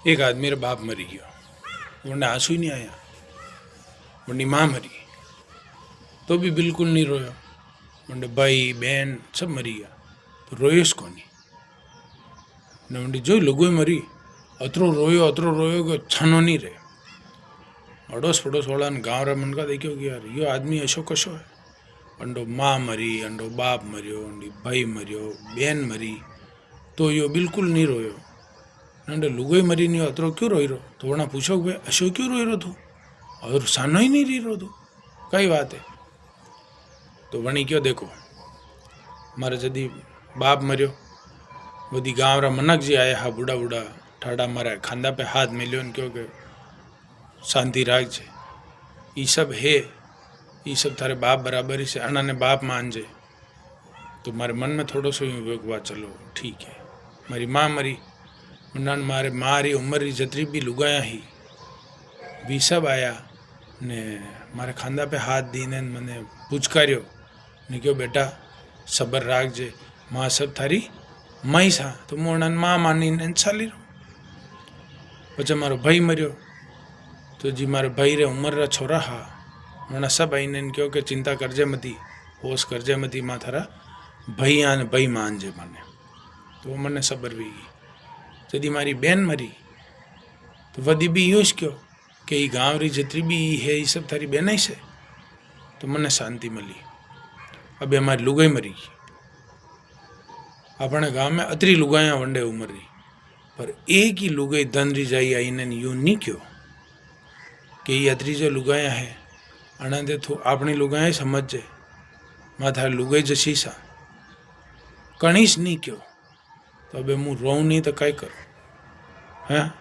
एक आदमी रे बाप मरी गयो, उन्हें आंसू ही नहीं आया। उनकी माँ मरी तो भी बिल्कुल नहीं रोयो। उनके भाई बहन सब मरी गया तो रोयोस कोनी ने उनकी जो लुगोई मरी अतरो रोयो कि छानो नहीं रहे। अड़ोस पड़ोस वाला गाँव रा मन का देखियो कि यार यो आदमी अशो कशो है। अंडो माँ मरी, अंडो बाप मरियो, अंडी भाई मरियो, बहन मरी तो यो बिल्कुल नहीं रोयो। नंडे लुगोई मरी नहीं अतरो क्यों रोई रो? तो वना पूछो भाई अशो क्यों रोई रो तू और सानो ही नहीं रही रो तू, कई बात है? तो वणी क्यों देखो मारे जदी बाप मरियो बधी गाँव रा मनक जी आया हा बूढ़ा बूढ़ा ठाड़ा मारा खांदा पे हाथ मिलियो क्यों के शांति राख छे ई सब है, ये सब थारे बाप बराबर ही से अना ने बाप मानजे। तो मारे मन में थोड़ो सो यूँ हुआ चलो ठीक है। मारी माँ मरी उन्ना मारे मारी उम्र री जतरी भी लुगाया ही वी सब आया ने मारे खांदा पे हाथ दीने मने पुचकार्यो ने क्यों बेटा सबर राखजे, माँ सब थारी मई सा तो मैं उन्ना माँ मानी ने चाली रो। पछे मारो भाई मरियो तो जी मारे भाई रे उम्र रा छोरा हा उन्हें सब आई ने क्यों के चिंता करजे मती, होश करजे मती, माँ थारा भाई आने भाई मानजे मने। तो मने सबर भी गई। जदी मारी बहन मरी तो वदी भी यूज क्यों कि ये गाँव री जितनी भी है ये सब थारी बहन ही से तो मने शांति मिली। अब हमारी लुगाई मरी अपने गाँव में अतरी लुगाया वंडे उमर री पर एक ही लुगाई धन री जाई आई ने यूँ नहीं क्यों कि ये अतरी जो लुगाया है अनादे तो अपनी लुगाई समझे माथा लुगाई जशी सा कणीस नहीं क्यों। तो अब हूँ रोऊँ नहीं तो कई करूँ हैं।